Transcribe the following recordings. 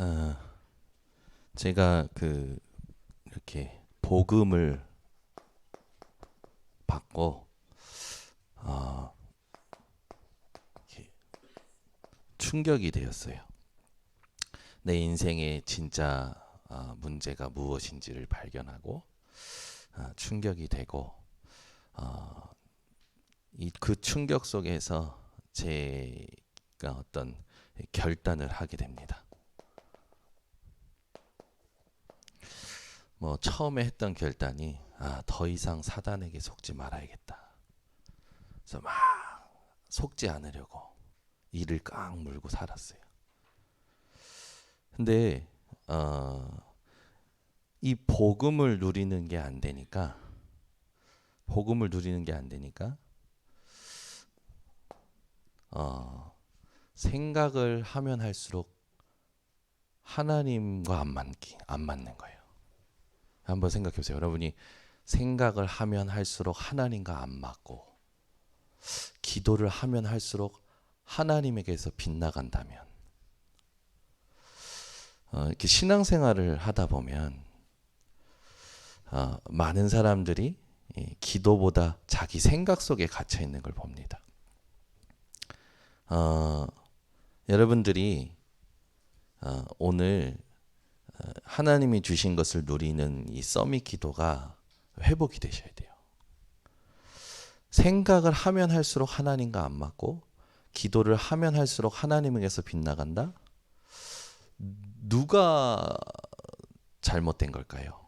어, 제가 이렇게 복음을 받고 어, 이렇게 충격이 되었어요. 내 인생의 진짜 문제가 무엇인지를 발견하고 충격이 되고 그 충격 속에서 제가 어떤 결단을 하게 됩니다. 처음에 했던 결단이 더 이상 사단에게 속지 말아야겠다. 그래서 막 속지 않으려고 이를 꽉 물고 살았어요. 근데 이 복음을 누리는 게 안 되니까 생각을 하면 할수록 하나님과 안 맞는 거예요. 한번 생각해 보세요. 여러분이 생각을 하면 할수록 하나님과 안 맞고 기도를 하면 할수록 하나님에게서 빗나간다면 이렇게 신앙생활을 하다 보면 많은 사람들이 기도보다 자기 생각 속에 갇혀 있는 걸 봅니다. 여러분들이 오늘 하나님이 주신 것을 누리는 이 서밋 기도가 회복이 되셔야 돼요. 생각을 하면 할수록 하나님과 안 맞고 기도를 하면 할수록 하나님에게서 빗나간다? 누가 잘못된 걸까요?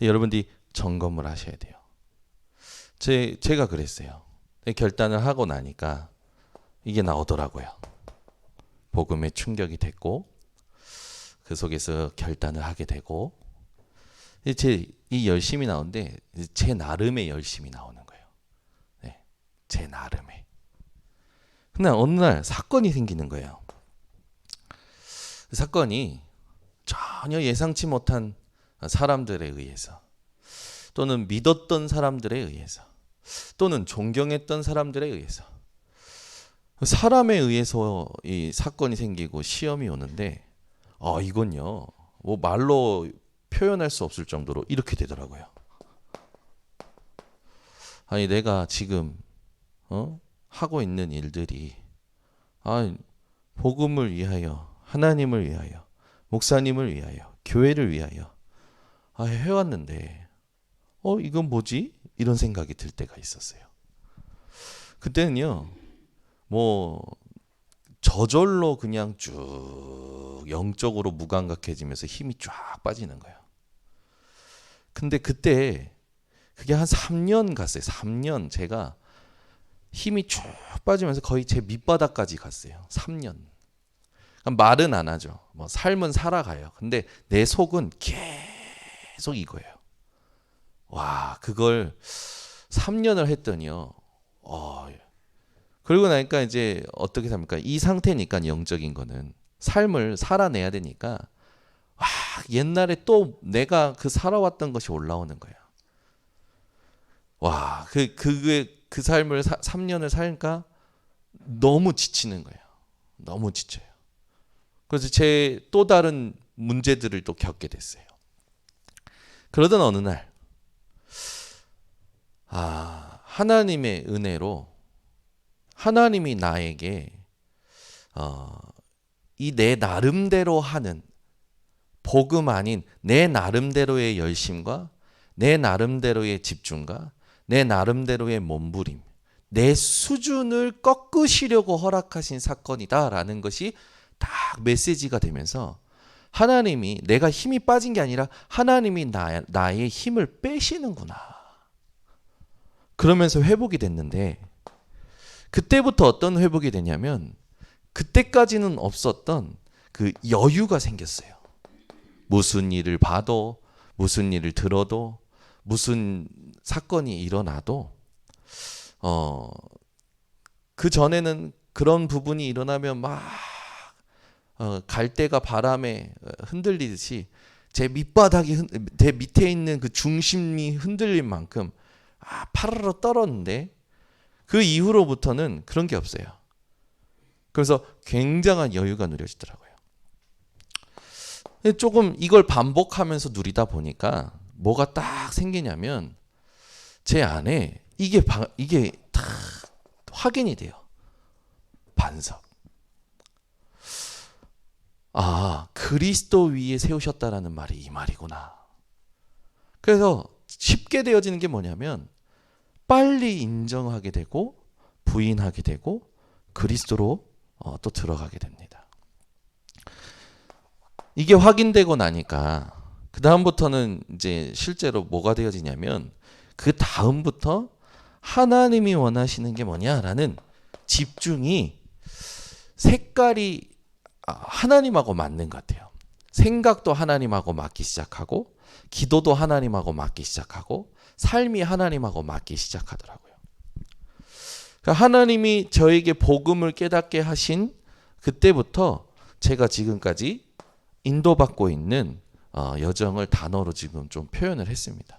여러분들이 점검을 하셔야 돼요. 제가 그랬어요. 결단을 하고 나니까 이게 나오더라고요. 복음에 충격이 됐고 그 속에서 결단을 하게 되고 이 열심이 나오는데 제 나름의 열심이 나오는 거예요. 네, 제 나름의. 근데 어느 날 사건이 생기는 거예요. 그 사건이 전혀 예상치 못한 사람들에 의해서 또는 믿었던 사람들에 의해서 또는 존경했던 사람들에 의해서 사람에 의해서 이 사건이 생기고 시험이 오는데 이건요 말로 표현할 수 없을 정도로 이렇게 되더라고요. 아니 내가 지금 하고 있는 일들이 복음을 위하여 하나님을 위하여 목사님을 위하여 교회를 위하여 해왔는데 이건 뭐지? 이런 생각이 들 때가 있었어요. 그때는요 저절로 그냥 쭉 영적으로 무감각해지면서 힘이 쫙 빠지는 거예요. 근데 그때 그게 한 3년 갔어요. 3년 제가 힘이 쭉 빠지면서 거의 제 밑바닥까지 갔어요. 3년. 말은 안 하죠. 삶은 살아가요. 근데 내 속은 계속 이거예요. 와, 그걸 3년을 했더니요. 그러고 나니까 이제 어떻게 삽니까? 이 상태니까 영적인 거는 삶을 살아내야 되니까 옛날에 또 내가 살아왔던 것이 올라오는 거예요. 와, 그 삶을 3년을 살니까 너무 지치는 거예요. 너무 지쳐요. 그래서 제 또 다른 문제들을 또 겪게 됐어요. 그러던 어느 날 하나님의 은혜로 하나님이 나에게 이 내 나름대로 하는 복음 아닌 내 나름대로의 열심과 내 나름대로의 집중과 내 나름대로의 몸부림, 내 수준을 꺾으시려고 허락하신 사건이다라는 것이 딱 메시지가 되면서 하나님이 내가 힘이 빠진 게 아니라 하나님이 나의 힘을 빼시는구나. 그러면서 회복이 됐는데 그때부터 어떤 회복이 되냐면 그때까지는 없었던 그 여유가 생겼어요. 무슨 일을 봐도 무슨 일을 들어도 무슨 사건이 일어나도 그 전에는 그런 부분이 일어나면 막 갈대가 바람에 흔들리듯이 제 밑에 있는 그 중심이 흔들릴 만큼 파르르 떨었는데 그 이후로부터는 그런 게 없어요. 그래서 굉장한 여유가 누려지더라고요. 조금 이걸 반복하면서 누리다 보니까 뭐가 딱 생기냐면 제 안에 이게 다 확인이 돼요. 반석. 아, 그리스도 위에 세우셨다라는 말이 이 말이구나. 그래서 쉽게 되어지는 게 뭐냐면 빨리 인정하게 되고 부인하게 되고 그리스도로 또 들어가게 됩니다. 이게 확인되고 나니까 그 다음부터는 이제 실제로 뭐가 되어지냐면 그 다음부터 하나님이 원하시는 게 뭐냐라는 집중이 색깔이 하나님하고 맞는 것 같아요. 생각도 하나님하고 맞기 시작하고 기도도 하나님하고 맞기 시작하고 삶이 하나님하고 맞기 시작하더라고요. 그러니까 하나님이 저에게 복음을 깨닫게 하신 그때부터 제가 지금까지 인도받고 있는 여정을 단어로 지금 좀 표현을 했습니다.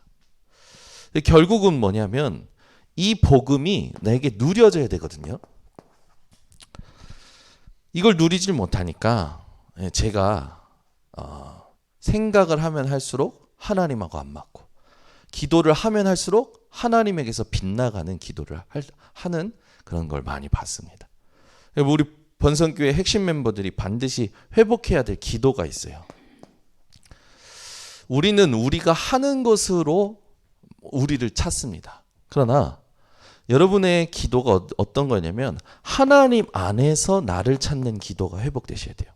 결국은 뭐냐면 이 복음이 내게 누려져야 되거든요. 이걸 누리질 못하니까 제가 생각을 하면 할수록 하나님하고 안 맞고 기도를 하면 할수록 하나님에게서 빗나가는 기도를 하는 그런 걸 많이 봤습니다. 우리 번성교회 핵심 멤버들이 반드시 회복해야 될 기도가 있어요. 우리는 우리가 하는 것으로 우리를 찾습니다. 그러나 여러분의 기도가 어떤 거냐면 하나님 안에서 나를 찾는 기도가 회복되셔야 돼요.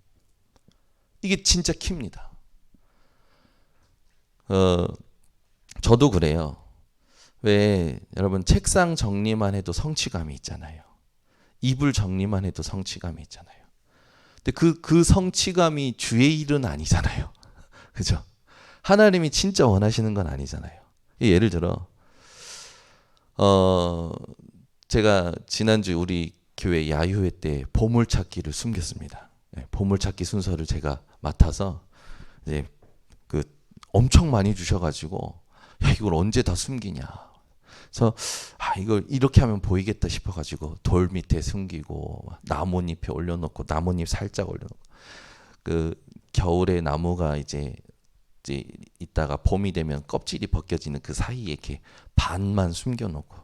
이게 진짜 키입니다. 저도 그래요. 왜 여러분 책상 정리만 해도 성취감이 있잖아요. 이불 정리만 해도 성취감이 있잖아요. 근데 그 성취감이 주의 일은 아니잖아요. 그죠? 하나님이 진짜 원하시는 건 아니잖아요. 예를 들어 제가 지난주 우리 교회 야유회 때 보물찾기를 숨겼습니다. 보물찾기 순서를 제가 맡아서 이제 그 엄청 많이 주셔가지고 야 이걸 언제 다 숨기냐. 그래서 이걸 이렇게 하면 보이겠다 싶어가지고 돌 밑에 숨기고 나뭇잎에 올려놓고 나뭇잎 살짝 올려놓고 그 겨울에 나무가 이제 있다가 봄이 되면 껍질이 벗겨지는 그 사이에 이렇게 반만 숨겨놓고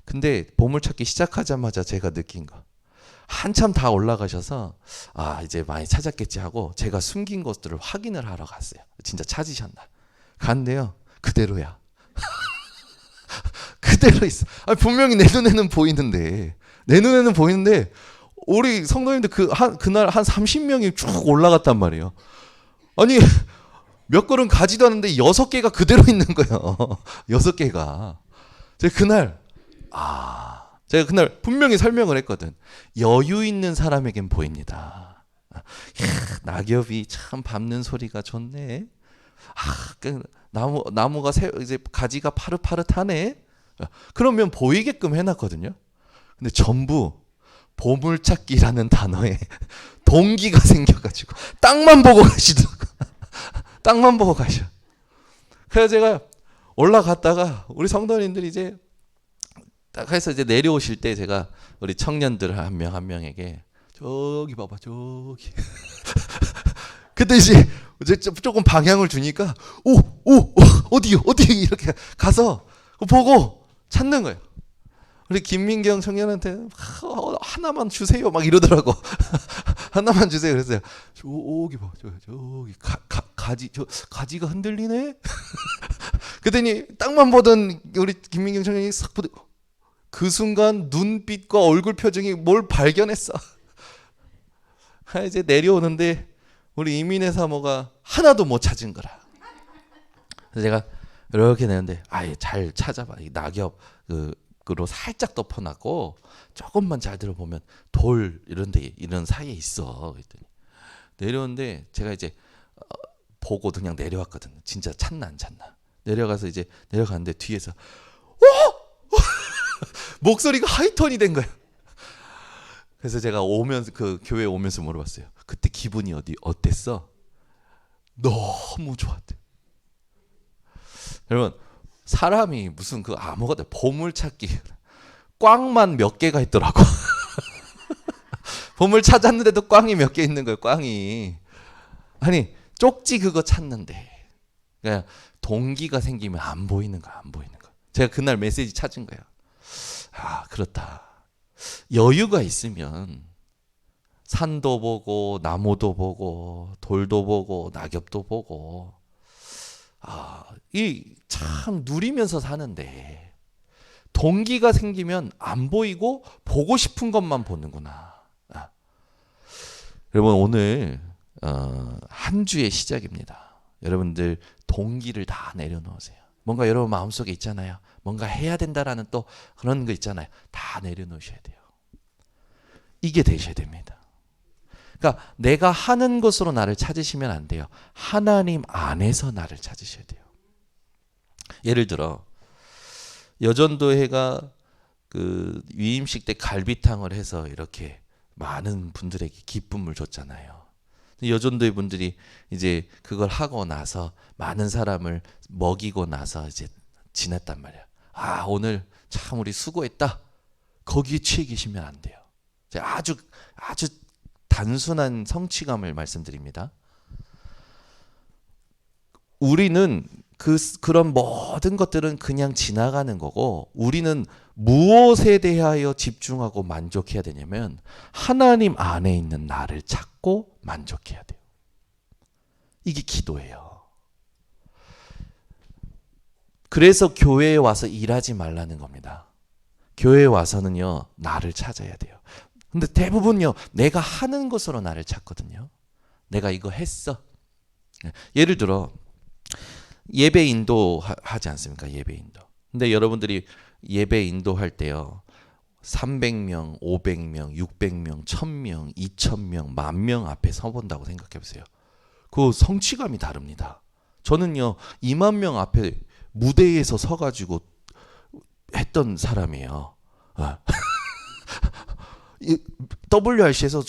근데 보물찾기 시작하자마자 제가 느낀 거 한참 다 올라가셔서 이제 많이 찾았겠지 하고 제가 숨긴 것들을 확인을 하러 갔어요. 진짜 찾으셨나? 갔는데요. 그대로야. 그대로 있어. 분명히 내 눈에는 보이는데 우리 성도님들 그날 한 30명이 쭉 올라갔단 말이에요. 아니 몇 걸음 가지도 않는데 6개가 그대로 있는 거예요. 6개가. 제가 그날 분명히 설명을 했거든. 여유 있는 사람에겐 보입니다. 낙엽이 참 밟는 소리가 좋네. 나무가 이제 가지가 파릇파릇하네. 그러면 보이게끔 해놨거든요. 근데 전부 보물찾기라는 단어에 동기가 생겨가지고 땅만 보고 가시더라고. 땅만 보고 가셔. 그래서 제가 올라갔다가 우리 성도님들이 이제 딱 해서 이제 내려오실 때 제가 우리 청년들 한 명 한 명에게 저기 봐봐 저기 그때 이제 조금 방향을 주니까 어디 이렇게 가서 보고 찾는 거예요. 우리 김민경 청년한테 하나만 주세요 막 이러더라고. 하나만 주세요. 그랬어요. 저기 봐 저기 가지가 흔들리네. 그랬더니 땅만 보던 우리 김민경 청년이 싹 보더니 그 순간 눈빛과 얼굴 표정이 뭘 발견했어. 이제 내려오는데 우리 이민혜 사모가 하나도 못 찾은 거라. 그래서 제가 이렇게 내는데 잘 찾아봐. 이 낙엽으로 살짝 덮어놨고 조금만 잘 들어보면 돌 이런 사이에 있어. 그랬더니 내려오는데 제가 이제 보고 그냥 내려왔거든요. 진짜 찾나 안 찾나. 내려가서 이제 내려갔는데 뒤에서 목소리가 하이톤이 된 거예요. 그래서 제가 오면서 그 교회 오면서 물어봤어요. 그때 기분이 어땠어? 너무 좋았대. 여러분 사람이 무슨 아무것도 보물찾기 꽝만 몇 개가 있더라고. 보물 찾았는데도 꽝이 몇 개 있는 거예요. 꽝이. 아니 쪽지 그거 찾는데 그러니까 동기가 생기면 안 보이는 거야, 안 보이는 거. 제가 그날 메시지 찾은 거예요. 아, 그렇다. 여유가 있으면 산도 보고 나무도 보고 돌도 보고 낙엽도 보고 이 참 누리면서 사는데 동기가 생기면 안 보이고 보고 싶은 것만 보는구나. 여러분 오늘 한 주의 시작입니다. 여러분들 동기를 다 내려놓으세요. 뭔가 여러분 마음속에 있잖아요. 뭔가 해야 된다라는 또 그런 거 있잖아요. 다 내려놓으셔야 돼요. 이게 되셔야 됩니다. 그러니까 내가 하는 것으로 나를 찾으시면 안 돼요. 하나님 안에서 나를 찾으셔야 돼요. 예를 들어 여전도회가 그 위임식 때 갈비탕을 해서 이렇게 많은 분들에게 기쁨을 줬잖아요. 여전도회 분들이 이제 그걸 하고 나서 많은 사람을 먹이고 나서 이제 지냈단 말이야. 아, 오늘 참 우리 수고했다. 거기에 취해 계시면 안 돼요. 아주 단순한 성취감을 말씀드립니다. 우리는 그런 모든 것들은 그냥 지나가는 거고 우리는 무엇에 대하여 집중하고 만족해야 되냐면 하나님 안에 있는 나를 찾고 만족해야 돼요. 이게 기도예요. 그래서 교회에 와서 일하지 말라는 겁니다. 교회에 와서는요, 나를 찾아야 돼요. 근데 대부분요, 내가 하는 것으로 나를 찾거든요. 내가 이거 했어. 예를 들어 예배 인도 하지 않습니까? 예배 인도. 근데 여러분들이 예배 인도할 때요. 300명, 500명, 600명, 1000명, 2000명, 10,000명 앞에 서본다고 생각해 보세요. 그 성취감이 다릅니다. 저는요. 2만 명 앞에 무대에서 서가지고 했던 사람이에요. WRC에서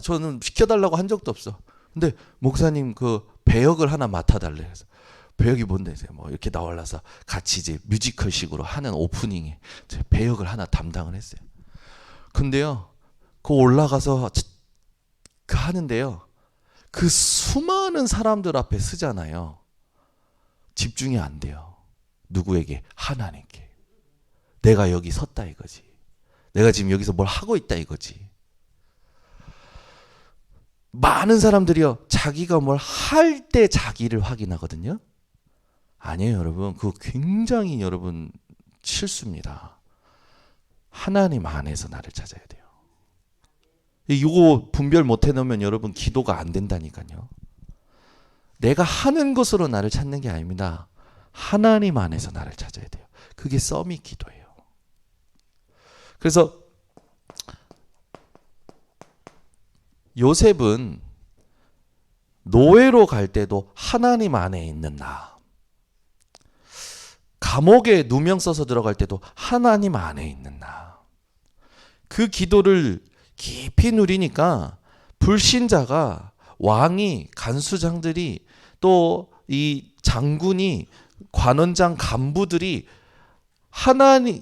저는 시켜달라고 한 적도 없어. 근데 목사님 그 배역을 하나 맡아달래 해서 배역이 뭔데? 뭐 이렇게 나올라서 같이 이제 뮤지컬식으로 하는 오프닝에 배역을 하나 담당을 했어요. 근데요, 그 올라가서 그 하는데요, 그 수많은 사람들 앞에 쓰잖아요. 집중이 안 돼요. 누구에게? 하나님께. 내가 여기 섰다 이거지. 내가 지금 여기서 뭘 하고 있다 이거지. 많은 사람들이요, 자기가 뭘 할 때 자기를 확인하거든요. 아니에요, 여러분. 그거 굉장히 여러분 실수입니다. 하나님 안에서 나를 찾아야 돼요. 이거 분별 못 해놓으면 여러분 기도가 안 된다니까요. 내가 하는 것으로 나를 찾는 게 아닙니다. 하나님 안에서 나를 찾아야 돼요. 그게 서밋 기도예요. 그래서 요셉은 노예로 갈 때도 하나님 안에 있는 나, 감옥에 누명 써서 들어갈 때도 하나님 안에 있는 나, 그 기도를 깊이 누리니까 불신자가, 왕이, 간수장들이, 또 이 장군이, 관원장 간부들이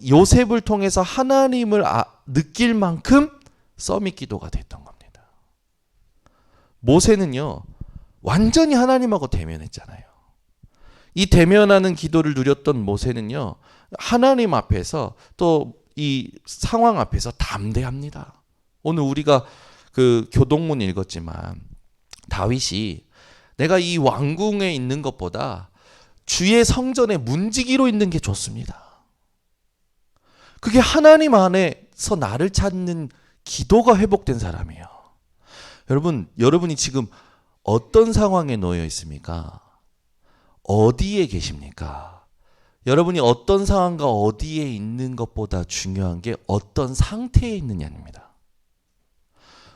요셉을 통해서 하나님을 느낄 만큼 서밋 기도가 됐던 겁니다. 모세는요, 완전히 하나님하고 대면했잖아요. 이 대면하는 기도를 누렸던 모세는요, 하나님 앞에서 또 이 상황 앞에서 담대합니다. 오늘 우리가 그 교동문 읽었지만 다윗이 내가 이 왕궁에 있는 것보다 주의 성전에 문지기로 있는 게 좋습니다. 그게 하나님 안에서 나를 찾는 기도가 회복된 사람이에요. 여러분이 지금 어떤 상황에 놓여 있습니까? 어디에 계십니까? 여러분이 어떤 상황과 어디에 있는 것보다 중요한 게 어떤 상태에 있느냐입니다.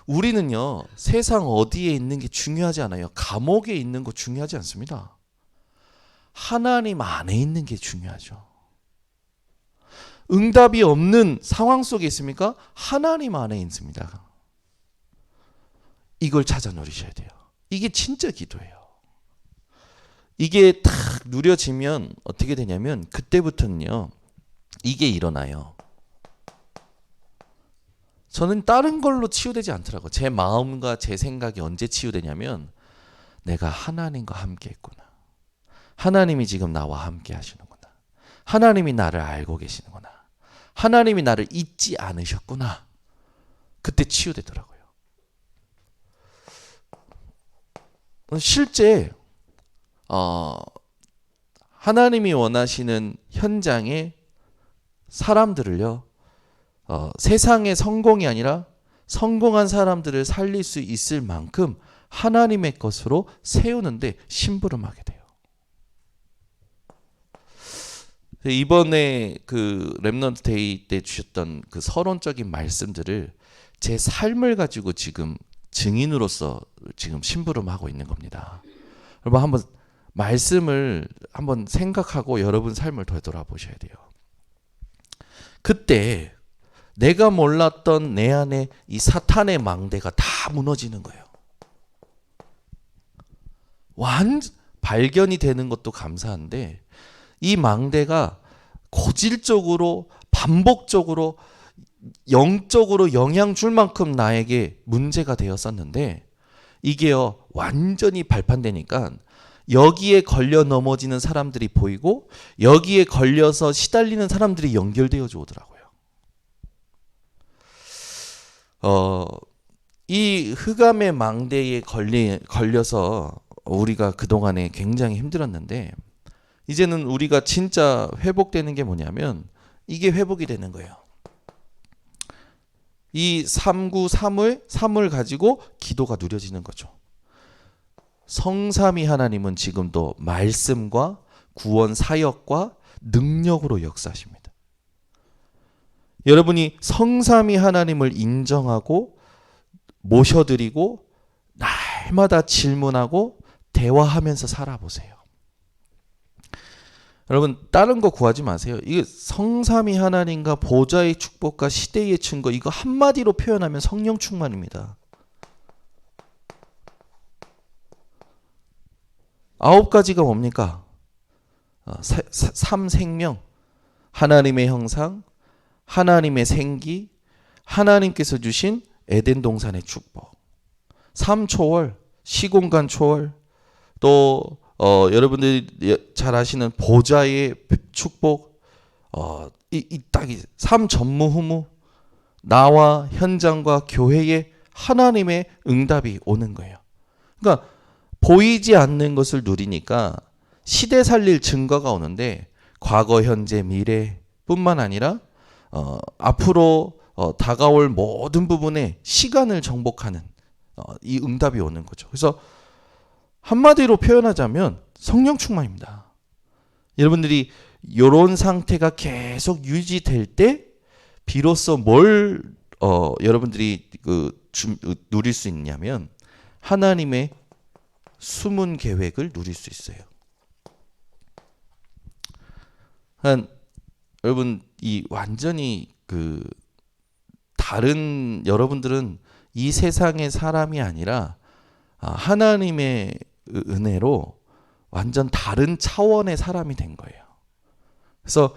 우리는요, 세상 어디에 있는 게 중요하지 않아요. 감옥에 있는 거 중요하지 않습니다. 하나님 안에 있는 게 중요하죠. 응답이 없는 상황 속에 있습니까? 하나님 안에 있습니다. 이걸 찾아 누리셔야 돼요. 이게 진짜 기도예요. 이게 딱 누려지면 어떻게 되냐면 그때부터는요, 이게 일어나요. 저는 다른 걸로 치유되지 않더라고요. 제 마음과 제 생각이 언제 치유되냐면 내가 하나님과 함께 했구나. 하나님이 지금 나와 함께 하시는구나. 하나님이 나를 알고 계시는구나. 하나님이 나를 잊지 않으셨구나. 그때 치유되더라고요. 실제 하나님이 원하시는 현장에 사람들을요, 세상의 성공이 아니라 성공한 사람들을 살릴 수 있을 만큼 하나님의 것으로 세우는데 심부름하게 돼요. 이번에 그 렘넌트 데이 때 주셨던 그 서론적인 말씀들을 제 삶을 가지고 지금 증인으로서 지금 심부름하고 있는 겁니다. 여러분 한번 말씀을 한번 생각하고 여러분 삶을 되돌아보셔야 돼요. 그때 내가 몰랐던 내 안에 이 사탄의 망대가 다 무너지는 거예요. 발견이 되는 것도 감사한데 이 망대가 고질적으로 반복적으로 영적으로 영향 줄 만큼 나에게 문제가 되었었는데 이게요 완전히 발판되니까 여기에 걸려 넘어지는 사람들이 보이고 여기에 걸려서 시달리는 사람들이 연결되어져 오더라고요. 이 흑암의 망대에 걸려서 우리가 그동안에 굉장히 힘들었는데 이제는 우리가 진짜 회복되는 게 뭐냐면 이게 회복이 되는 거예요. 이 3을 가지고 기도가 누려지는 거죠. 성삼위 하나님은 지금도 말씀과 구원 사역과 능력으로 역사하십니다. 여러분이 성삼위 하나님을 인정하고 모셔드리고 날마다 질문하고 대화하면서 살아보세요. 여러분 다른 거 구하지 마세요. 이게 성삼위 하나님과 보좌의 축복과 시대의 증거 이거 한마디로 표현하면 성령 충만입니다. 9가지가 뭡니까? 3생명, 하나님의 형상, 하나님의 생기, 하나님께서 주신 에덴 동산의 축복, 3초월, 시공간 초월, 또 여러분들이 잘 아시는 보좌의 축복, 이 딱이 3전무후무, 나와 현장과 교회에 하나님의 응답이 오는 거예요. 그러니까 보이지 않는 것을 누리니까 시대 살릴 증거가 오는데 과거, 현재, 미래뿐만 아니라 앞으로 다가올 모든 부분에 시간을 정복하는 이 응답이 오는 거죠. 그래서 한마디로 표현하자면 성령 충만입니다. 여러분들이 이런 상태가 계속 유지될 때 비로소 뭘 여러분들이 누릴 수 있냐면 하나님의 숨은 계획을 누릴 수 있어요. 여러분 이 완전히 다른 여러분들은 이 세상의 사람이 아니라 하나님의 은혜로 완전 다른 차원의 사람이 된 거예요. 그래서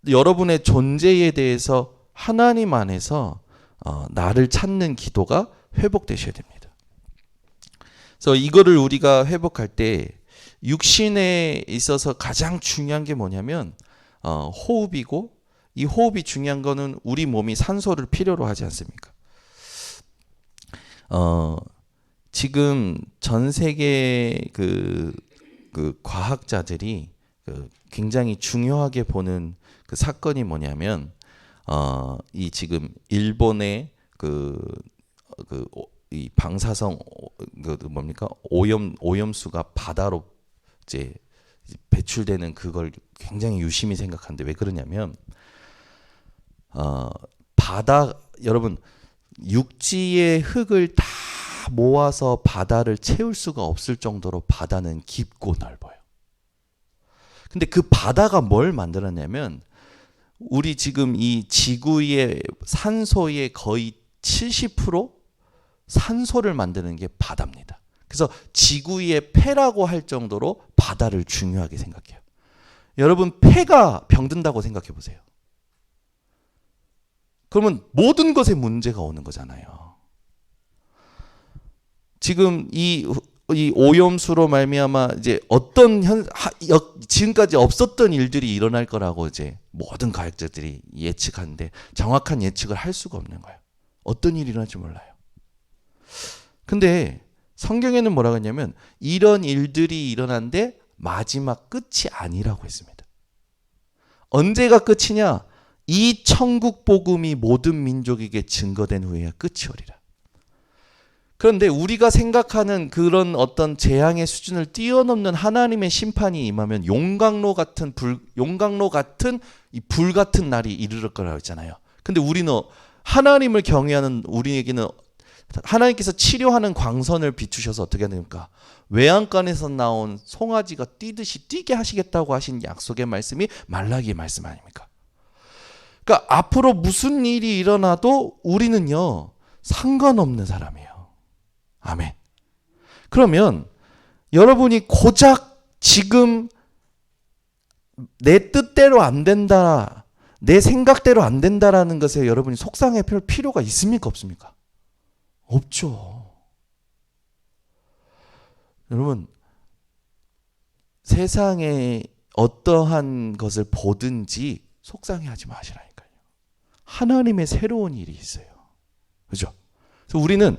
여러분의 존재에 대해서 하나님 안에서 나를 찾는 기도가 회복되셔야 됩니다. 그래서 이거를 우리가 회복할 때 육신에 있어서 가장 중요한 게 뭐냐면 호흡이고 이 호흡이 중요한 거는 우리 몸이 산소를 필요로 하지 않습니까? 지금 전 세계 그 과학자들이 굉장히 중요하게 보는 그 사건이 뭐냐면 이 지금 일본의 이 방사성 뭡니까 오염수가 바다로 이제 배출되는 그걸 굉장히 유심히 생각하는데 왜 그러냐면 바다 여러분 육지의 흙을 다 모아서 바다를 채울 수가 없을 정도로 바다는 깊고 넓어요. 근데 그 바다가 뭘 만들었냐면 우리 지금 이 지구의 산소의 거의 70% 산소를 만드는 게 바다입니다. 그래서 지구의 폐라고 할 정도로 바다를 중요하게 생각해요. 여러분 폐가 병든다고 생각해 보세요. 그러면 모든 것에 문제가 오는 거잖아요. 지금 이 이 오염수로 말미암아 이제 어떤 지금까지 없었던 일들이 일어날 거라고 이제 모든 과학자들이 예측하는데 정확한 예측을 할 수가 없는 거예요. 어떤 일이 일어날지 몰라요. 근데 성경에는 뭐라고 했냐면 이런 일들이 일어난데 마지막 끝이 아니라고 했습니다. 언제가 끝이냐? 이 천국 복음이 모든 민족에게 증거된 후에야 끝이 오리라. 그런데 우리가 생각하는 그런 어떤 재앙의 수준을 뛰어넘는 하나님의 심판이 임하면 용광로 같은 이 불 같은 날이 이르를 거라고 했잖아요. 근데 우리는 하나님을 경외하는 우리에게는 하나님께서 치료하는 광선을 비추셔서 어떻게 하십니까? 외양간에서 나온 송아지가 뛰듯이 뛰게 하시겠다고 하신 약속의 말씀이 말라기의 말씀 아닙니까? 그러니까 앞으로 무슨 일이 일어나도 우리는요 상관없는 사람이에요. 아멘. 그러면 여러분이 고작 지금 내 뜻대로 안 된다, 내 생각대로 안 된다라는 것에 여러분이 속상해 할 필요가 있습니까? 없습니까? 없죠. 여러분, 세상에 어떠한 것을 보든지 속상해하지 마시라니까요. 하나님의 새로운 일이 있어요. 그죠? 그래서 우리는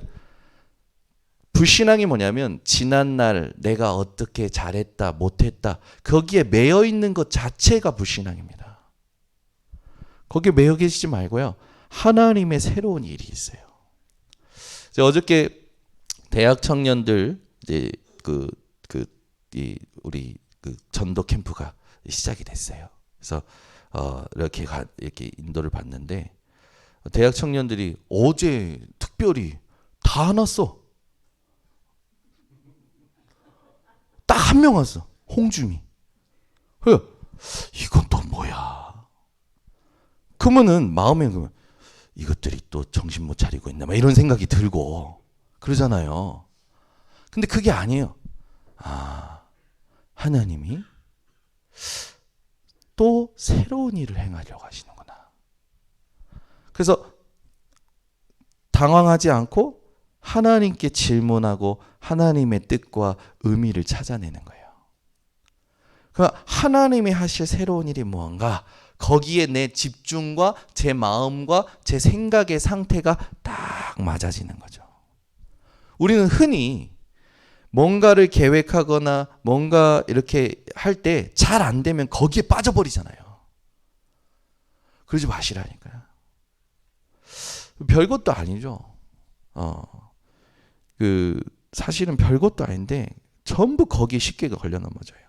불신앙이 뭐냐면 지난날 내가 어떻게 잘했다 못했다 거기에 매여 있는 것 자체가 불신앙입니다. 거기에 매여 계시지 말고요. 하나님의 새로운 일이 있어요. 어저께 대학 청년들 이제 우리 전도 캠프가 시작이 됐어요. 그래서 이렇게 인도를 받는데 대학 청년들이 어제 특별히 다 안 왔어. 딱 한 명 왔어. 홍중이. 그래, 이건 또 뭐야? 그러면은 마음에 이것들이 또 정신 못 차리고 있나 막 이런 생각이 들고 그러잖아요. 근데 그게 아니에요. 아, 하나님이 또 새로운 일을 행하려고 하시는구나. 그래서 당황하지 않고 하나님께 질문하고 하나님의 뜻과 의미를 찾아내는 거예요. 그러니까 하나님이 하실 새로운 일이 무언가 거기에 내 집중과 제 마음과 제 생각의 상태가 딱 맞아지는 거죠. 우리는 흔히 뭔가를 계획하거나 뭔가 이렇게 할 때 잘 안 되면 거기에 빠져버리잖아요. 그러지 마시라니까요. 별것도 아니죠. 사실은 별것도 아닌데 전부 거기에 쉽게 걸려 넘어져요.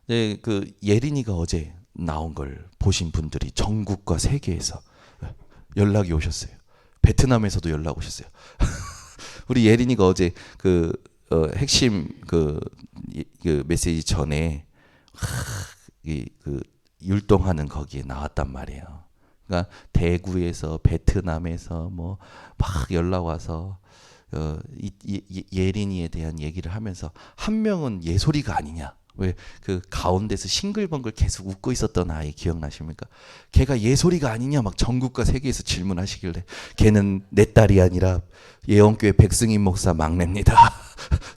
네, 예린이가 어제 나온 걸 보신 분들이 전국과 세계에서 연락이 오셨어요. 베트남에서도 연락 오셨어요. 우리 예린이가 어제 핵심 메시지 전에 율동하는 거기에 나왔단 말이에요. 그러니까 대구에서 베트남에서 뭐 막 연락 와서 예린이에 대한 얘기를 하면서 한 명은 예솔이가 아니냐. 왜 가운데서 싱글벙글 계속 웃고 있었던 아이 기억나십니까? 걔가 예솔이가 아니냐 막 전국과 세계에서 질문하시길래 걔는 내 딸이 아니라 예원교회 백승인 목사 막내입니다.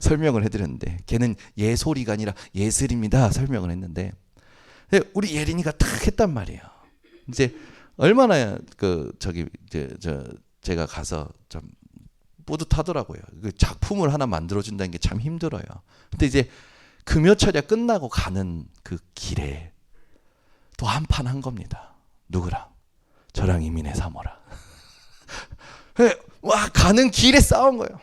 설명을 해드렸는데 걔는 예솔이가 아니라 예슬입니다. 설명을 했는데 우리 예린이가 탁 했단 말이에요. 이제 얼마나 제가 가서 좀 뿌듯하더라고요. 작품을 하나 만들어준다는 게 참 힘들어요. 근데 이제 금요철야 끝나고 가는 그 길에 또 한 판 한 겁니다. 누구랑? 저랑 이민혜 사모랑. 와 가는 길에 싸운 거예요.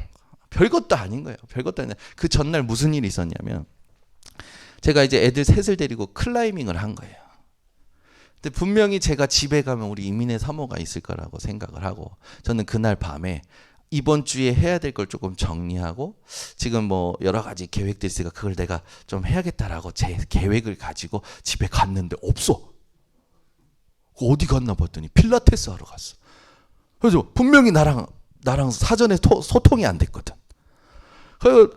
별것도 아닌 거예요. 별것도 아니라 그 전날 무슨 일이 있었냐면 제가 이제 애들 셋을 데리고 클라이밍을 한 거예요. 근데 분명히 제가 집에 가면 우리 이민혜 사모가 있을 거라고 생각을 하고 저는 그날 밤에 이번 주에 해야 될 걸 조금 정리하고 지금 뭐 여러 가지 계획들이 있으니까 그걸 내가 좀 해야겠다라고 제 계획을 가지고 집에 갔는데 없어. 어디 갔나 봤더니 필라테스 하러 갔어. 그래서 분명히 나랑 사전에 소통이 안 됐거든. 그래서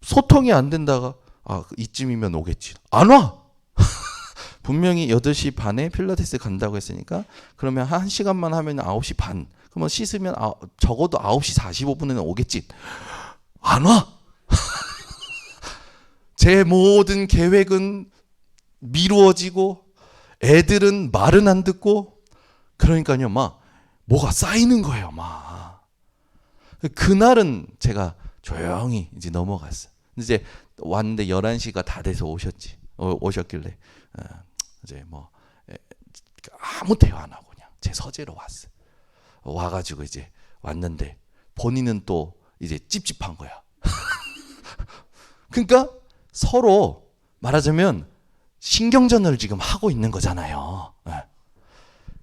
소통이 안 된다가 이쯤이면 오겠지. 안 와. 분명히 8시 반에 필라테스 간다고 했으니까 그러면 1시간만 하면 9시 반. 그러면 씻으면 적어도 9시 45분에는 오겠지. 안 와. 제 모든 계획은 미루어지고 애들은 말은 안 듣고 그러니까요 막 뭐가 쌓이는 거예요 막. 그날은 제가 조용히 이제 넘어갔어요. 이제 왔는데 11시가 다 돼서 오셨길래 이제 뭐 아무 대화 안 하고 그냥 제 서재로 왔어요. 와가지고 이제 왔는데 본인은 또 이제 찝찝한 거야. 그러니까 서로 말하자면 신경전을 지금 하고 있는 거잖아요.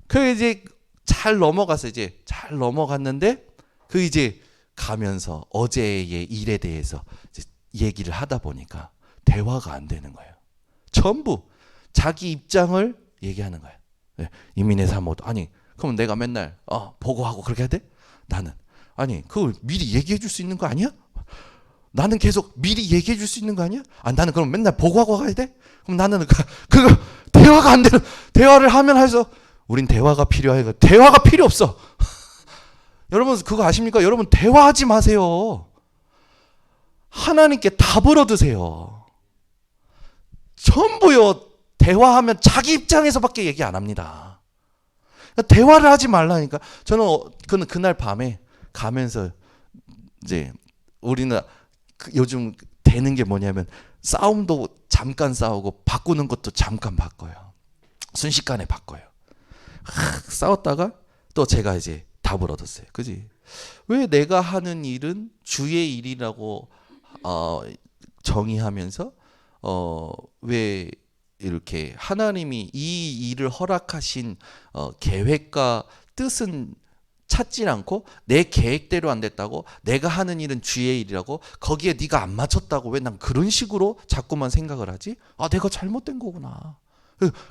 그 이제 잘 넘어갔어요. 이제 잘 넘어갔는데 그 이제 가면서 어제의 일에 대해서 이제 얘기를 하다 보니까 대화가 안 되는 거예요. 전부 자기 입장을 얘기하는 거예요. 이민의 사모도 아니 그럼 내가 맨날 보고하고 그렇게 해야 돼? 나는 아니 그걸 미리 얘기해 줄 수 있는 거 아니야? 나는 계속 미리 얘기해 줄 수 있는 거 아니야? 나는 그럼 맨날 보고하고 가야 돼? 그럼 나는 그거 대화가 안 되는 대화를 하면 해서 우린 대화가 필요해. 대화가 필요 없어. 여러분 그거 아십니까? 여러분 대화하지 마세요. 하나님께 답을 얻으세요. 전부요 대화하면 자기 입장에서밖에 얘기 안 합니다. 대화를 하지 말라니까. 저는 그날 밤에 가면서 이제 우리는 요즘 되는 게 뭐냐면 싸움도 잠깐 싸우고 바꾸는 것도 잠깐 바꿔요. 순식간에 바꿔요. 싸웠다가 또 제가 이제 답을 얻었어요. 그지? 왜 내가 하는 일은 주의 일이라고 정의하면서 왜 이렇게 하나님이 이 일을 허락하신 계획과 뜻은 찾질 않고 내 계획대로 안 됐다고 내가 하는 일은 주의 일이라고 거기에 네가 안 맞췄다고 왜 난 그런 식으로 자꾸만 생각을 하지? 내가 잘못된 거구나.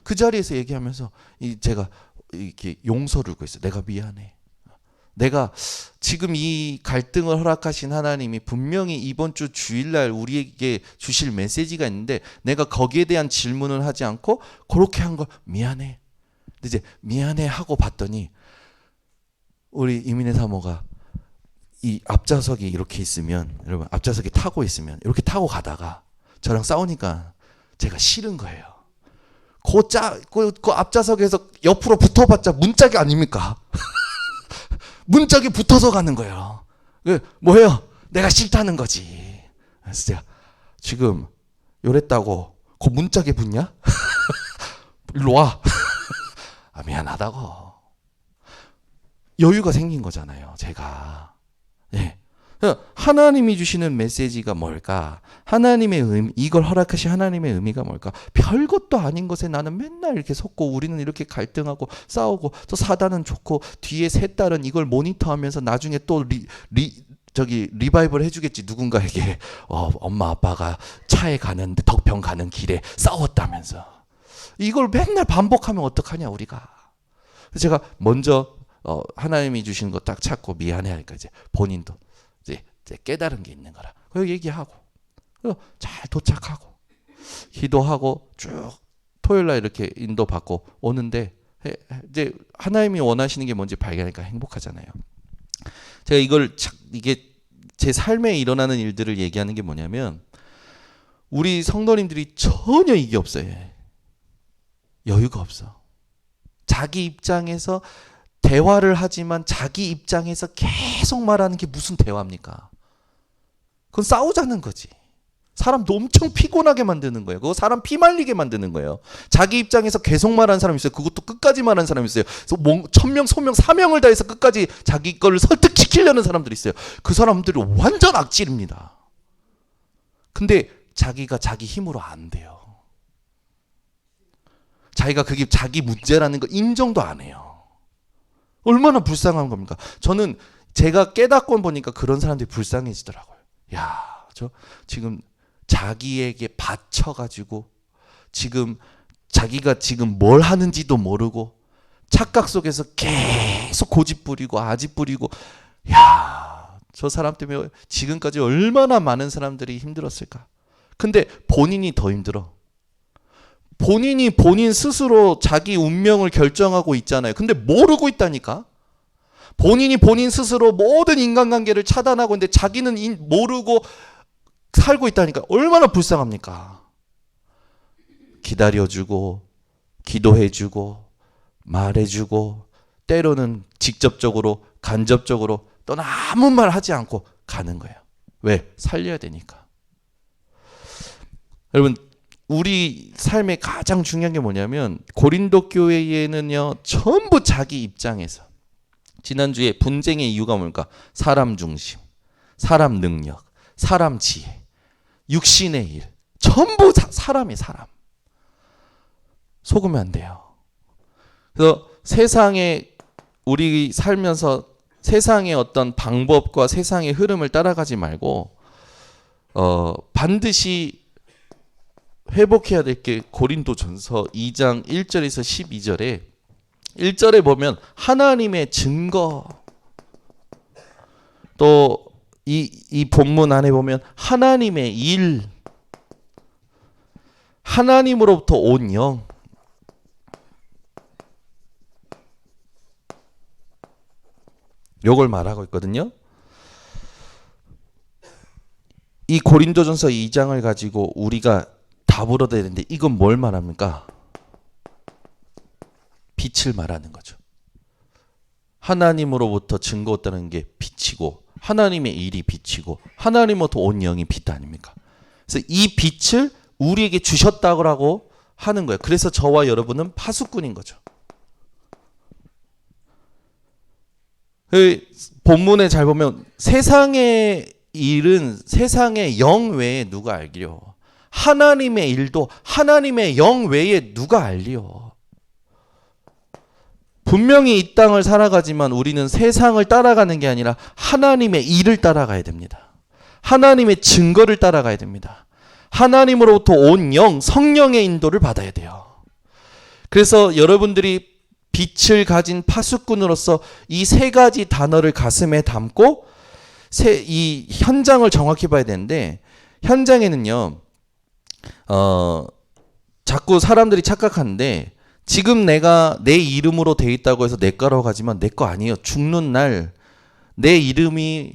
그 자리에서 얘기하면서 제가 이렇게 용서를 구했어요. 내가 미안해. 내가 지금 이 갈등을 허락하신 하나님이 분명히 이번 주 주일날 우리에게 주실 메시지가 있는데 내가 거기에 대한 질문을 하지 않고 그렇게 한 거 미안해. 근데 이제 미안해 하고 봤더니 우리 이민의 사모가 이 앞좌석이 이렇게 있으면 여러분 앞좌석에 타고 있으면 이렇게 타고 가다가 저랑 싸우니까 제가 싫은 거예요. 그 앞좌석에서 옆으로 붙어봤자 문짝이 아닙니까? 문짝이 붙어서 가는 거예요. 뭐예요? 내가 싫다는 거지. 그래서 제가 지금 요랬다고 그 문짝에 붙냐? 일로 와. 미안하다고. 여유가 생긴 거잖아요. 제가. 네. 하나님이 주시는 메시지가 뭘까? 하나님의 의미, 이걸 허락하신 하나님의 의미가 뭘까? 별것도 아닌 것에 나는 맨날 이렇게 속고 우리는 이렇게 갈등하고 싸우고 또 사단은 좋고 뒤에 세 딸은 이걸 모니터하면서 나중에 또 리바이벌 해주겠지 누군가에게 엄마 아빠가 차에 가는데 덕평 가는 길에 싸웠다면서 이걸 맨날 반복하면 어떡하냐 우리가. 제가 먼저 하나님이 주신 거 딱 찾고 미안해 하니까 이제 본인도 이제 깨달은 게 있는 거라. 그 얘기하고 잘 도착하고 기도하고 쭉 토요일 날 이렇게 인도받고 오는데 이제 하나님이 원하시는 게 뭔지 발견하니까 행복하잖아요. 제가 이게 제 삶에 일어나는 일들을 얘기하는 게 뭐냐면 우리 성도님들이 전혀 이게 없어요. 여유가 없어. 자기 입장에서 대화를 하지만 자기 입장에서 계속 말하는 게 무슨 대화입니까? 그건 싸우자는 거지. 사람도 엄청 피곤하게 만드는 거예요. 그거 사람 피 말리게 만드는 거예요. 자기 입장에서 계속 말하는 사람이 있어요. 그것도 끝까지 말하는 사람이 있어요. 그래서 천명, 소명, 사명을 다해서 끝까지 자기 거를 설득시키려는 사람들이 있어요. 그 사람들은 완전 악질입니다. 근데 자기가 자기 힘으로 안 돼요. 자기가 그게 자기 문제라는 거 인정도 안 해요. 얼마나 불쌍한 겁니까? 저는 제가 깨닫고 보니까 그런 사람들이 불쌍해지더라고요. 야, 저 지금 자기에게 바쳐가지고 지금 자기가 지금 뭘 하는지도 모르고 착각 속에서 계속 고집 부리고 아집 부리고 야, 저 사람 때문에 지금까지 얼마나 많은 사람들이 힘들었을까? 근데 본인이 더 힘들어. 본인이 본인 스스로 자기 운명을 결정하고 있잖아요. 근데 모르고 있다니까. 본인이 본인 스스로 모든 인간관계를 차단하고 있는데 자기는 모르고 살고 있다니까 얼마나 불쌍합니까? 기다려주고 기도해주고 말해주고 때로는 직접적으로 간접적으로 또는 아무 말 하지 않고 가는 거예요. 왜? 살려야 되니까. 여러분, 우리 삶의 가장 중요한 게 뭐냐면 고린도 교회에는요 전부 자기 입장에서, 지난주에 분쟁의 이유가 뭘까? 사람 중심, 사람 능력, 사람 지혜, 육신의 일, 전부 사람이 사람. 속으면 안 돼요. 그래서 세상에 우리 살면서 세상의 어떤 방법과 세상의 흐름을 따라가지 말고 반드시 회복해야 될 게 고린도전서 2장 1절에서 12절에 1절에 보면 하나님의 증거, 또 이 본문 안에 보면 하나님의 일, 하나님으로부터 온 영, 요걸 말하고 있거든요. 이 고린도전서 2장을 가지고 우리가 답을 얻어야 되는데 이건 뭘 말합니까? 빛을 말하는 거죠. 하나님으로부터 증거 얻다는 게 빛이고 하나님의 일이 빛이고 하나님으로부터 온 영이 빛 아닙니까? 그래서 이 빛을 우리에게 주셨다고 하는 거예요. 그래서 저와 여러분은 파수꾼인 거죠. 본문에 잘 보면 세상의 일은 세상의 영 외에 누가 알기요? 하나님의 일도 하나님의 영 외에 누가 알리요? 분명히 이 땅을 살아가지만 우리는 세상을 따라가는 게 아니라 하나님의 일을 따라가야 됩니다. 하나님의 증거를 따라가야 됩니다. 하나님으로부터 온 영, 성령의 인도를 받아야 돼요. 그래서 여러분들이 빛을 가진 파수꾼으로서 이 세 가지 단어를 가슴에 담고 이 현장을 정확히 봐야 되는데, 현장에는요 자꾸 사람들이 착각하는데 지금 내가 내 이름으로 돼 있다고 해서 내 거라고 하지만 내 거 아니에요. 죽는 날 내 이름이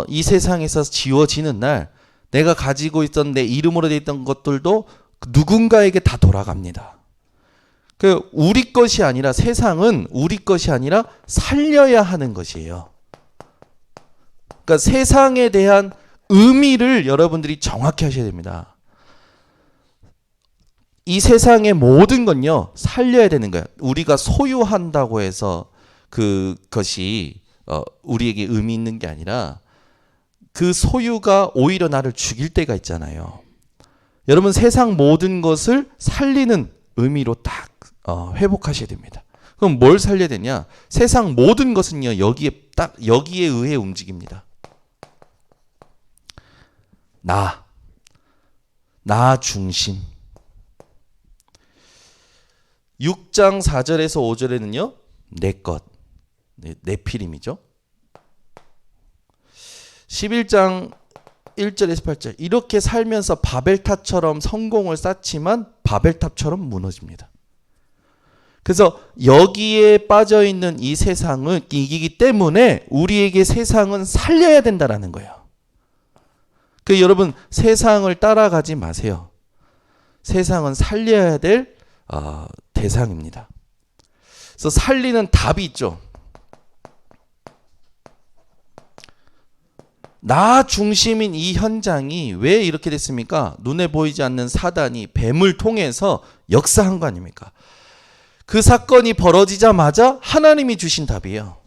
이 세상에서 지워지는 날 내가 가지고 있던 내 이름으로 돼 있던 것들도 누군가에게 다 돌아갑니다. 그 우리 것이 아니라, 세상은 우리 것이 아니라 살려야 하는 것이에요. 그러니까 세상에 대한 의미를 여러분들이 정확히 하셔야 됩니다. 이 세상의 모든 건요 살려야 되는 거예요. 우리가 소유한다고 해서 그것이 우리에게 의미 있는 게 아니라 그 소유가 오히려 나를 죽일 때가 있잖아요. 여러분, 세상 모든 것을 살리는 의미로 딱 회복하셔야 됩니다. 그럼 뭘 살려야 되냐? 세상 모든 것은요 여기에 의해 움직입니다. 나 중심. 6장 4절에서 5절에는요 내 것, 내 필임이죠. 11장 1절에서 8절, 이렇게 살면서 바벨탑처럼 성공을 쌓지만 바벨탑처럼 무너집니다. 그래서 여기에 빠져있는 이 세상을 이기기 때문에 우리에게 세상은 살려야 된다라는 거예요. 여러분, 세상을 따라가지 마세요. 세상은 살려야 될 대상입니다. 그래서 살리는 답이 있죠. 나 중심인 이 현장이 왜 이렇게 됐습니까? 눈에 보이지 않는 사단이 뱀을 통해서 역사한 거 아닙니까? 그 사건이 벌어지자마자 하나님이 주신 답이에요.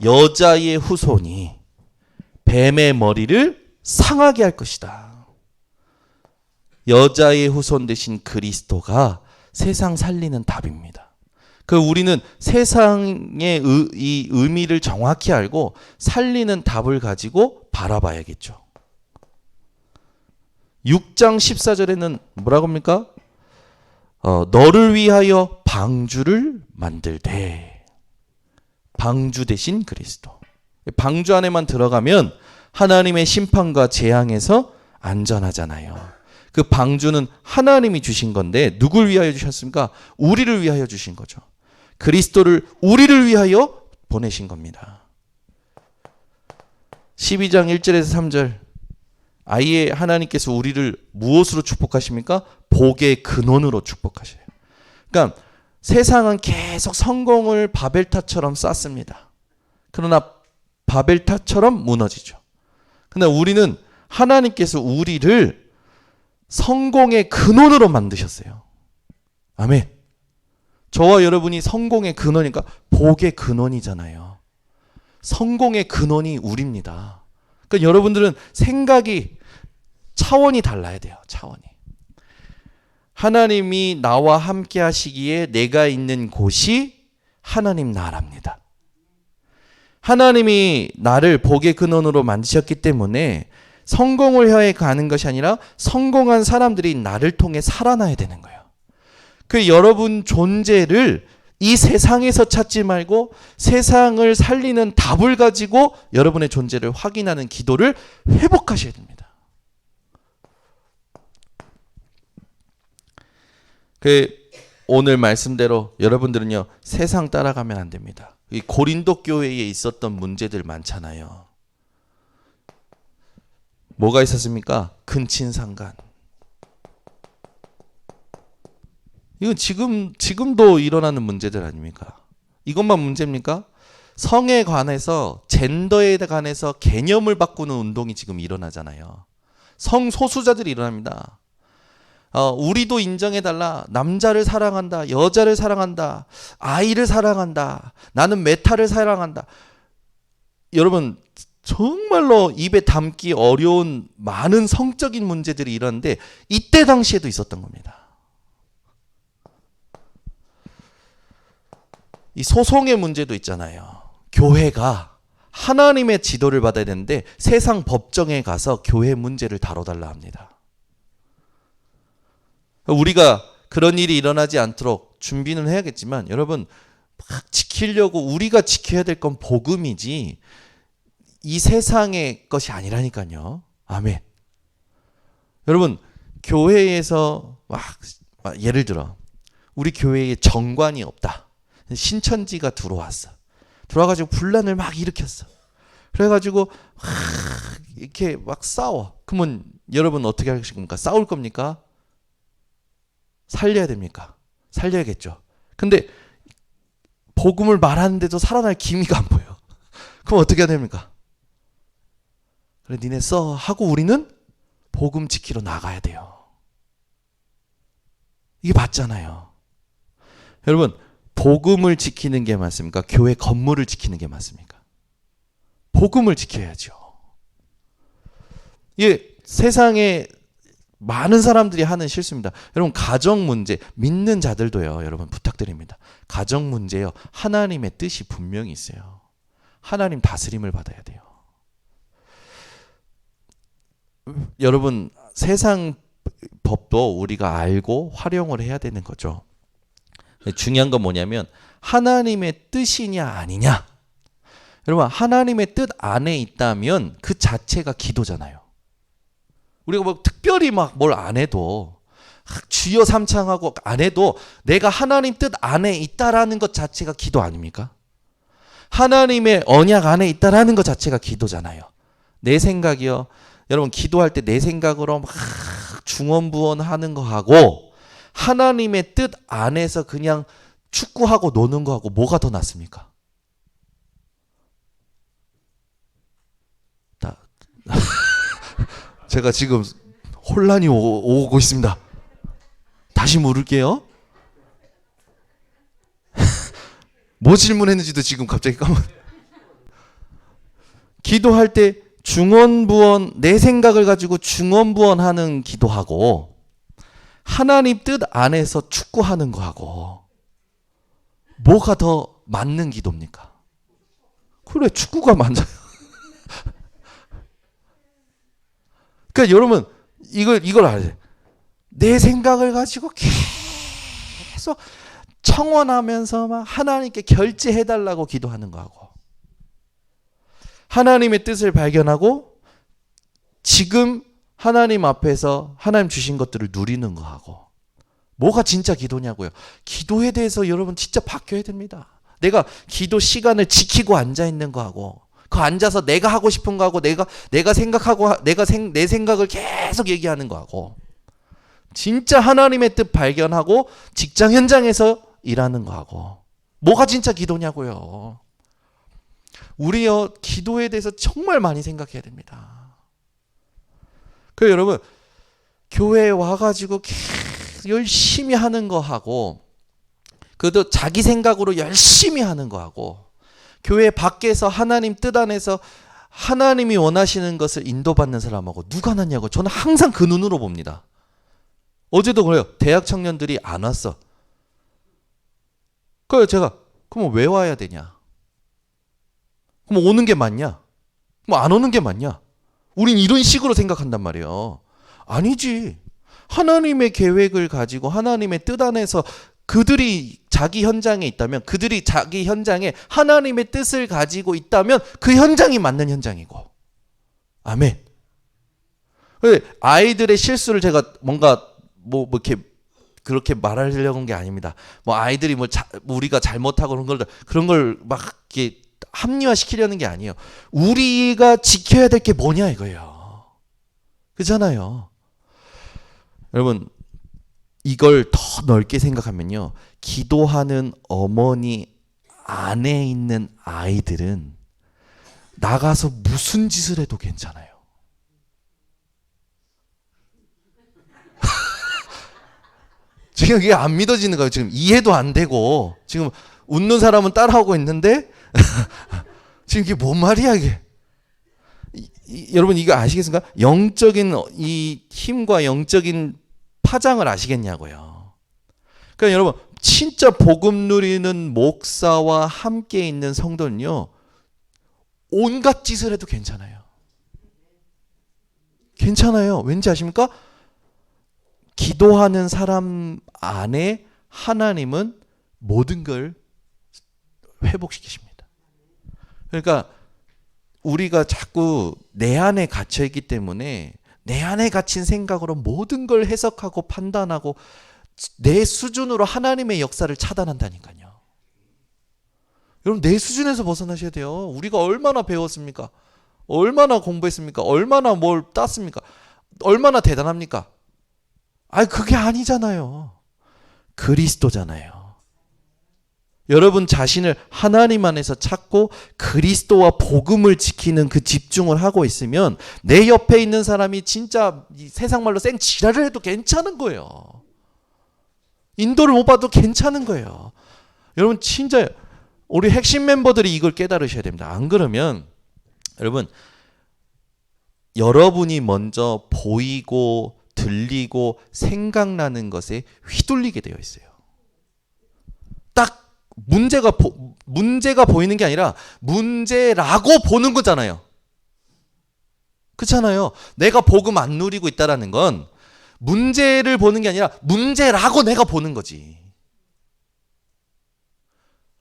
여자의 후손이 뱀의 머리를 상하게 할 것이다. 여자의 후손 대신 그리스도가 세상 살리는 답입니다. 우리는 세상의 이 의미를 정확히 알고 살리는 답을 가지고 바라봐야겠죠. 6장 14절에는 뭐라고 합니까? 너를 위하여 방주를 만들되. 방주 대신 그리스도. 방주 안에만 들어가면 하나님의 심판과 재앙에서 안전하잖아요. 그 방주는 하나님이 주신 건데 누굴 위하여 주셨습니까? 우리를 위하여 주신 거죠. 그리스도를 우리를 위하여 보내신 겁니다. 12장 1절에서 3절, 아예 하나님께서 우리를 무엇으로 축복하십니까? 복의 근원으로 축복하셔요. 그러니까 세상은 계속 성공을 바벨탑처럼 쌓습니다. 그러나 바벨탑처럼 무너지죠. 그러나 우리는 하나님께서 우리를 성공의 근원으로 만드셨어요. 아멘. 저와 여러분이 성공의 근원이니까 복의 근원이잖아요. 성공의 근원이 우리입니다. 그러니까 여러분들은 생각이 차원이 달라야 돼요. 차원이. 하나님이 나와 함께 하시기에 내가 있는 곳이 하나님 나라입니다. 하나님이 나를 복의 근원으로 만드셨기 때문에 성공을 향해 가는 것이 아니라 성공한 사람들이 나를 통해 살아나야 되는 거예요. 그 여러분 존재를 이 세상에서 찾지 말고 세상을 살리는 답을 가지고 여러분의 존재를 확인하는 기도를 회복하셔야 됩니다. 오늘 말씀대로 여러분들은요, 세상 따라가면 안 됩니다. 이 고린도 교회에 있었던 문제들 많잖아요. 뭐가 있었습니까? 근친상간. 이건 지금도 일어나는 문제들 아닙니까? 이것만 문제입니까? 성에 관해서, 젠더에 관해서 개념을 바꾸는 운동이 지금 일어나잖아요. 성소수자들이 일어납니다. 우리도 인정해달라. 남자를 사랑한다. 여자를 사랑한다. 아이를 사랑한다. 나는 메타를 사랑한다. 여러분, 정말로 입에 담기 어려운 많은 성적인 문제들이 일어났는데 이때 당시에도 있었던 겁니다. 이 소송의 문제도 있잖아요. 교회가 하나님의 지도를 받아야 되는데 세상 법정에 가서 교회 문제를 다뤄달라 합니다. 우리가 그런 일이 일어나지 않도록 준비는 해야겠지만 여러분, 막 지키려고 우리가 지켜야 될 건 복음이지 이 세상의 것이 아니라니까요. 아멘. 여러분, 교회에서 막 예를 들어 우리 교회에 정관이 없다. 신천지가 들어왔어. 들어와가지고 분란을 막 일으켰어. 그래가지고 이렇게 막 싸워. 그러면 여러분 어떻게 하실 겁니까? 싸울 겁니까? 살려야 됩니까? 살려야겠죠. 근데 복음을 말하는데도 살아날 기미가 안 보여. 그럼 어떻게 해야 됩니까? 그래, 니네 써 하고 우리는 복음 지키러 나가야 돼요. 이게 맞잖아요. 여러분, 복음을 지키는 게 맞습니까? 교회 건물을 지키는 게 맞습니까? 복음을 지켜야죠. 이게 세상에 많은 사람들이 하는 실수입니다. 여러분, 가정 문제, 믿는 자들도요, 여러분 부탁드립니다. 가정 문제요, 하나님의 뜻이 분명히 있어요. 하나님 다스림을 받아야 돼요. 여러분, 세상 법도 우리가 알고 활용을 해야 되는 거죠. 중요한 건 뭐냐면 하나님의 뜻이냐 아니냐. 여러분, 하나님의 뜻 안에 있다면 그 자체가 기도잖아요. 우리가 뭐 특별히 막 뭘 안 해도, 주여 삼창하고 안 해도 내가 하나님 뜻 안에 있다라는 것 자체가 기도 아닙니까? 하나님의 언약 안에 있다라는 것 자체가 기도잖아요. 내 생각이요. 여러분, 기도할 때 내 생각으로 막 중언부언하는 거 하고 하나님의 뜻 안에서 그냥 축구하고 노는 거하고 뭐가 더 낫습니까? 제가 지금 혼란이 오고 있습니다. 다시 물을게요. 뭐 질문했는지도 지금 갑자기 기도할 때 중언부언, 내 생각을 가지고 중언부언하는 기도하고 하나님 뜻 안에서 축구하는 거하고 뭐가 더 맞는 기도입니까? 그래, 축구가 맞아요. 그러니까 여러분, 이걸 알아야 돼요. 내 생각을 가지고 계속 청원하면서 막 하나님께 결제해달라고 기도하는 거하고 하나님의 뜻을 발견하고 지금 하나님 앞에서 하나님 주신 것들을 누리는 거하고 뭐가 진짜 기도냐고요. 기도에 대해서 여러분 진짜 바뀌어야 됩니다. 내가 기도 시간을 지키고 앉아있는 거하고 그 앉아서 내가 하고 싶은 거 하고 내가 생각하고 내 생각을 계속 얘기하는 거 하고 진짜 하나님의 뜻 발견하고 직장 현장에서 일하는 거 하고 뭐가 진짜 기도냐고요. 우리요 기도에 대해서 정말 많이 생각해야 됩니다. 그래서 여러분 교회에 와가지고 계속 열심히 하는 거 하고 그래도 자기 생각으로 열심히 하는 거 하고 교회 밖에서 하나님 뜻 안에서 하나님이 원하시는 것을 인도받는 사람하고 누가 낫냐고 저는 항상 그 눈으로 봅니다. 어제도 그래요. 대학 청년들이 안 왔어. 그래서 제가 그럼 왜 와야 되냐? 그럼 오는 게 맞냐? 뭐 안 오는 게 맞냐? 우린 이런 식으로 생각한단 말이에요. 아니지. 하나님의 계획을 가지고 하나님의 뜻 안에서 그들이 자기 현장에 있다면 그들이 자기 현장에 하나님의 뜻을 가지고 있다면 그 현장이 맞는 현장이고. 아멘. 아이들의 실수를 제가 뭔가 뭐 이렇게 그렇게 말하려고 한 게 아닙니다. 뭐 아이들이 우리가 잘못하고 그런 걸 막 이렇게 합리화시키려는 게 아니에요. 우리가 지켜야 될 게 뭐냐 이거예요. 그렇잖아요. 여러분 이걸 더 넓게 생각하면요. 기도하는 어머니 안에 있는 아이들은 나가서 무슨 짓을 해도 괜찮아요. 지금 이게 안 믿어지는 거예요. 지금 이해도 안 되고 지금 웃는 사람은 따라오고 있는데 지금 이게 뭔 말이야 이게. 여러분 이거 아시겠습니까? 영적인 이 힘과 영적인 파장을 아시겠냐고요. 그러니까 여러분 진짜 복음 누리는 목사와 함께 있는 성도는요. 온갖 짓을 해도 괜찮아요. 괜찮아요. 왠지 아십니까? 기도하는 사람 안에 하나님은 모든 걸 회복시키십니다. 그러니까 우리가 자꾸 내 안에 갇혀 있기 때문에 내 안에 갇힌 생각으로 모든 걸 해석하고 판단하고 내 수준으로 하나님의 역사를 차단한다니까요. 여러분 내 수준에서 벗어나셔야 돼요. 우리가 얼마나 배웠습니까? 얼마나 공부했습니까? 얼마나 뭘 땄습니까? 얼마나 대단합니까? 아니 그게 아니잖아요. 그리스도잖아요. 여러분 자신을 하나님 안에서 찾고 그리스도와 복음을 지키는 그 집중을 하고 있으면 내 옆에 있는 사람이 진짜 세상 말로 생 지랄을 해도 괜찮은 거예요. 인도를 못 봐도 괜찮은 거예요. 여러분 진짜 우리 핵심 멤버들이 이걸 깨달으셔야 됩니다. 안 그러면 여러분 여러분이 먼저 보이고 들리고 생각나는 것에 휘둘리게 되어 있어요. 딱 문제가 보이는 게 아니라 문제라고 보는 거잖아요. 그렇잖아요. 내가 복음 안 누리고 있다라는 건 문제를 보는 게 아니라 문제라고 내가 보는 거지.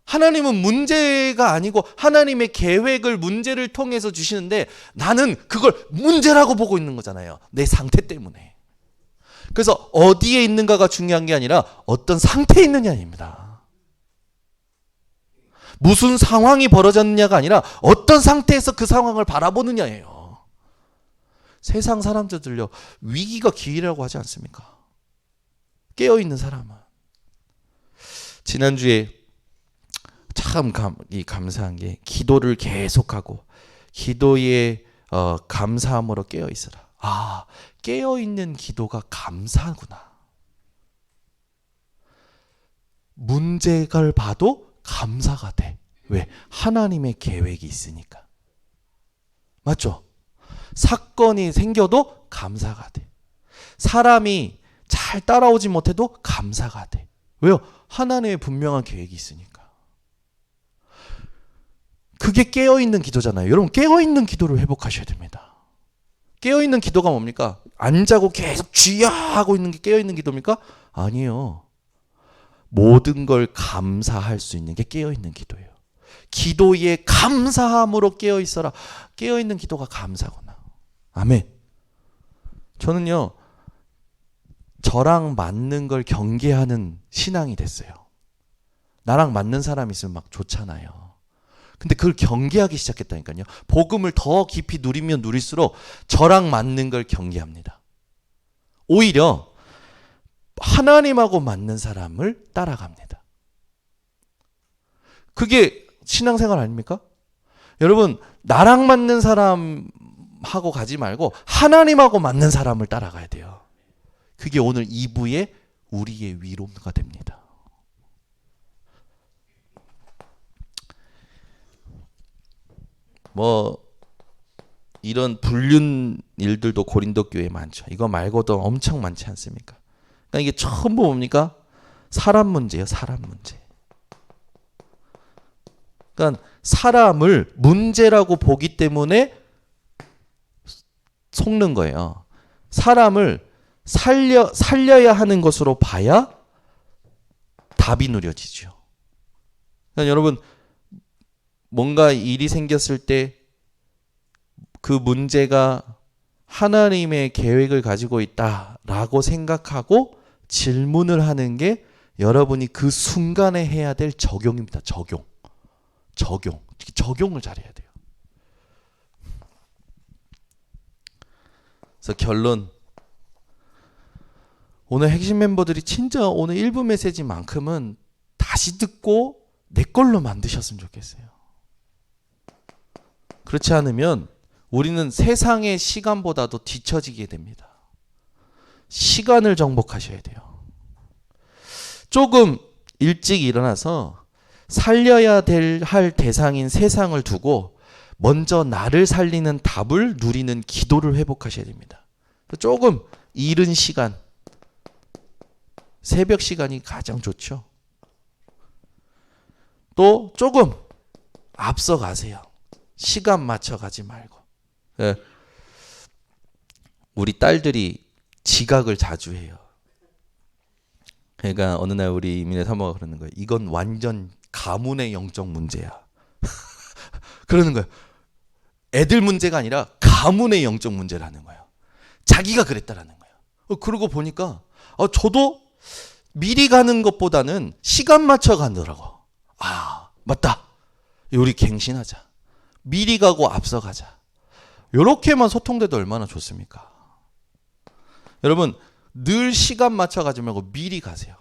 하나님은 문제가 아니고 하나님의 계획을 문제를 통해서 주시는데 나는 그걸 문제라고 보고 있는 거잖아요. 내 상태 때문에. 그래서 어디에 있는가가 중요한 게 아니라 어떤 상태에 있느냐입니다. 무슨 상황이 벌어졌느냐가 아니라 어떤 상태에서 그 상황을 바라보느냐예요. 세상 사람들요 위기가 기회라고 하지 않습니까? 깨어있는 사람은. 지난주에 참 감사한 게 기도를 계속하고 기도에 감사함으로 깨어있으라. 아, 깨어있는 기도가 감사구나. 문제를 봐도 감사가 돼. 왜? 하나님의 계획이 있으니까. 맞죠? 사건이 생겨도 감사가 돼. 사람이 잘 따라오지 못해도 감사가 돼. 왜요? 하나님의 분명한 계획이 있으니까. 그게 깨어있는 기도잖아요. 여러분 깨어있는 기도를 회복하셔야 됩니다. 깨어있는 기도가 뭡니까? 안 자고 계속 쥐야 하고 있는 게 깨어있는 기도입니까? 아니에요. 모든 걸 감사할 수 있는 게 깨어있는 기도예요. 기도에 감사함으로 깨어있어라. 깨어있는 기도가 감사구나. 아멘. 저는요. 저랑 맞는 걸 경계하는 신앙이 됐어요. 나랑 맞는 사람 있으면 막 좋잖아요. 근데 그걸 경계하기 시작했다니까요. 복음을 더 깊이 누리면 누릴수록 저랑 맞는 걸 경계합니다. 오히려 하나님하고 맞는 사람을 따라갑니다. 그게 신앙생활 아닙니까? 여러분, 나랑 맞는 사람하고 가지 말고 하나님하고 맞는 사람을 따라가야 돼요. 그게 오늘 2부의 우리의 위로가 됩니다. 이런 불륜 일들도 고린도 교회에 많죠. 이거 말고도 엄청 많지 않습니까? 그러니까 이게 전부 뭡니까? 사람 문제예요. 사람 문제. 그러니까 사람을 문제라고 보기 때문에 속는 거예요. 사람을 살려야 하는 것으로 봐야 답이 누려지죠. 그러니까 여러분, 뭔가 일이 생겼을 때 그 문제가 하나님의 계획을 가지고 있다라고 생각하고 질문을 하는 게 여러분이 그 순간에 해야 될 적용입니다. 적용을 잘해야 돼요. 그래서 결론, 오늘 핵심 멤버들이 진짜 오늘 1부 메시지만큼은 다시 듣고 내 걸로 만드셨으면 좋겠어요. 그렇지 않으면 우리는 세상의 시간보다도 뒤처지게 됩니다. 시간을 정복하셔야 돼요. 조금 일찍 일어나서 살려야 할 대상인 세상을 두고 먼저 나를 살리는 답을 누리는 기도를 회복하셔야 됩니다. 조금 이른 시간, 새벽 시간이 가장 좋죠. 또 조금 앞서 가세요. 시간 맞춰 가지 말고. 우리 딸들이 지각을 자주 해요. 그러니까 어느 날 우리 이민혜 사모가 그러는 거예요. 이건 완전 가문의 영적 문제야. 그러는 거예요. 애들 문제가 아니라 가문의 영적 문제라는 거예요. 자기가 그랬다라는 거예요. 그러고 보니까 저도 미리 가는 것보다는 시간 맞춰 가더라고. 아, 맞다. 우리 갱신하자. 미리 가고 앞서 가자. 이렇게만 소통돼도 얼마나 좋습니까? 여러분, 늘 시간 맞춰 가지 말고 미리 가세요.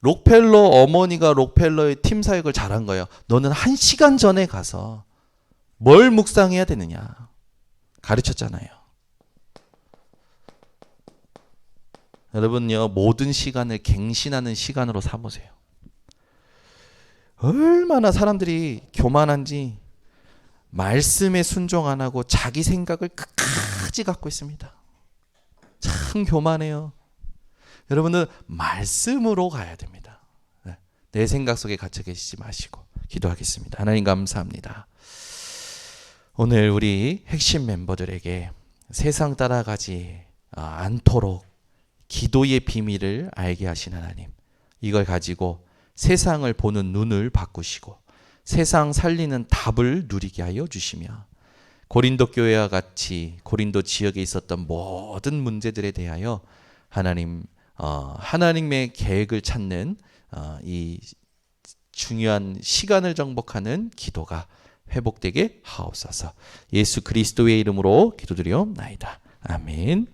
록펠러 어머니가 록펠러의 팀 사역을 잘한 거예요. 너는 1시간 전에 가서 뭘 묵상해야 되느냐 가르쳤잖아요. 여러분요, 모든 시간을 갱신하는 시간으로 삼으세요. 얼마나 사람들이 교만한지 말씀에 순종 안 하고 자기 생각을 끝까지 갖고 있습니다. 참 교만해요. 여러분은 말씀으로 가야 됩니다. 내 생각 속에 갇혀 계시지 마시고 기도하겠습니다. 하나님 감사합니다. 오늘 우리 핵심 멤버들에게 세상 따라가지 않도록 기도의 비밀을 알게 하신 하나님, 이걸 가지고 세상을 보는 눈을 바꾸시고 세상 살리는 답을 누리게 하여 주시며 고린도 교회와 같이 고린도 지역에 있었던 모든 문제들에 대하여 하나님의 계획을 찾는 이 중요한 시간을 정복하는 기도가 회복되게 하옵소서. 예수 그리스도의 이름으로 기도드리옵나이다. 아멘.